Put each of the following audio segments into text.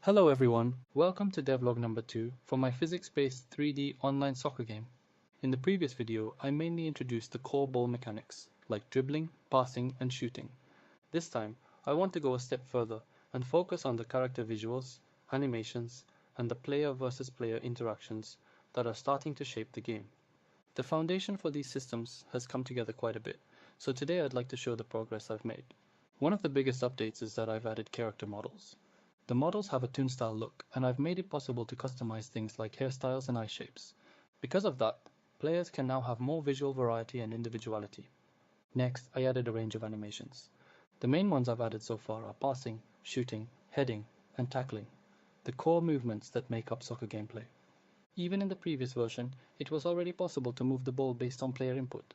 Hello everyone, welcome to Devlog number 2 for my physics-based 3D online soccer game. In the previous video, I mainly introduced the core ball mechanics, like dribbling, passing, and shooting. This time, I want to go a step further and focus on the character visuals, animations, and the player versus player interactions that are starting to shape the game. The foundation for these systems has come together quite a bit, so today I'd like to show the progress I've made. One of the biggest updates is that I've added character models. The models have a toon-style look, and I've made it possible to customize things like hairstyles and eye shapes. Because of that, players can now have more visual variety and individuality. Next, I added a range of animations. The main ones I've added so far are passing, shooting, heading, and tackling, the core movements that make up soccer gameplay. Even in the previous version, it was already possible to move the ball based on player input.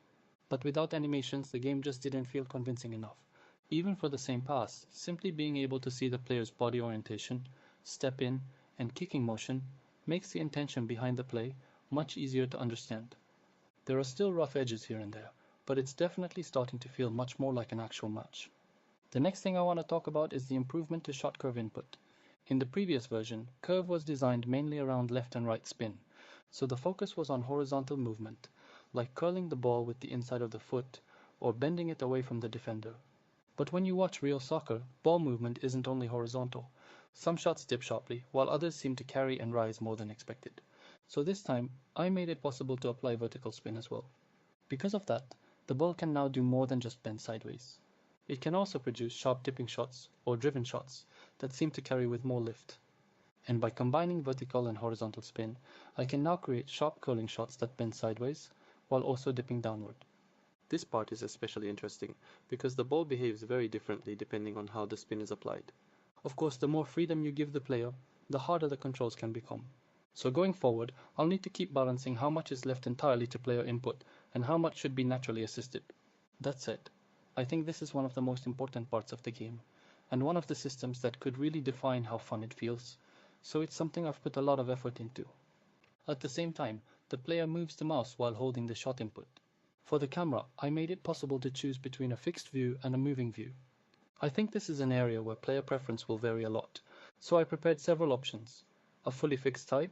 But without animations, the game just didn't feel convincing enough. Even for the same pass, simply being able to see the player's body orientation, step in, and kicking motion makes the intention behind the play much easier to understand. There are still rough edges here and there, but it's definitely starting to feel much more like an actual match. The next thing I want to talk about is the improvement to shot curve input. In the previous version, curve was designed mainly around left and right spin, so the focus was on horizontal movement, like curling the ball with the inside of the foot or bending it away from the defender. But when you watch real soccer, ball movement isn't only horizontal. Some shots dip sharply, while others seem to carry and rise more than expected. So this time, I made it possible to apply vertical spin as well. Because of that, the ball can now do more than just bend sideways. It can also produce sharp dipping shots or driven shots that seem to carry with more lift. And by combining vertical and horizontal spin, I can now create sharp curling shots that bend sideways, while also dipping downward. This part is especially interesting because the ball behaves very differently depending on how the spin is applied. Of course, the more freedom you give the player, the harder the controls can become. So going forward, I'll need to keep balancing how much is left entirely to player input and how much should be naturally assisted. That said, I think this is one of the most important parts of the game, and one of the systems that could really define how fun it feels, so it's something I've put a lot of effort into. At the same time, the player moves the mouse while holding the shot input. For the camera, I made it possible to choose between a fixed view and a moving view. I think this is an area where player preference will vary a lot, so I prepared several options: a fully fixed type,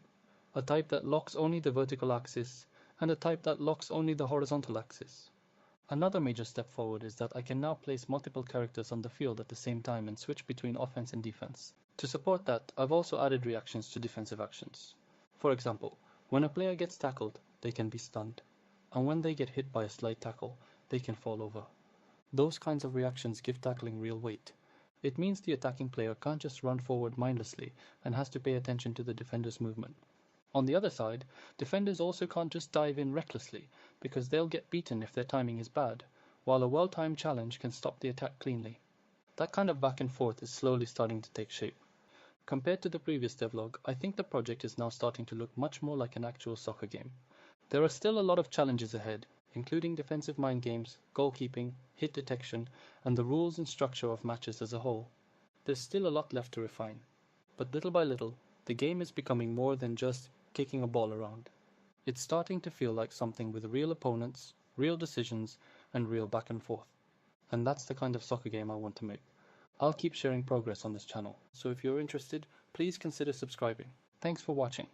a type that locks only the vertical axis, and a type that locks only the horizontal axis. Another major step forward is that I can now place multiple characters on the field at the same time and switch between offense and defense. To support that, I've also added reactions to defensive actions. For example, when a player gets tackled, they can be stunned. And when they get hit by a slight tackle, they can fall over. Those kinds of reactions give tackling real weight. It means the attacking player can't just run forward mindlessly and has to pay attention to the defender's movement. On the other side, defenders also can't just dive in recklessly because they'll get beaten if their timing is bad, while a well-timed challenge can stop the attack cleanly. That kind of back and forth is slowly starting to take shape. Compared to the previous devlog, I think the project is now starting to look much more like an actual soccer game. There are still a lot of challenges ahead, including defensive mind games, goalkeeping, hit detection, and the rules and structure of matches as a whole. There's still a lot left to refine, but little by little, the game is becoming more than just kicking a ball around. It's starting to feel like something with real opponents, real decisions, and real back and forth. And that's the kind of soccer game I want to make. I'll keep sharing progress on this channel, so if you're interested, please consider subscribing. Thanks for watching.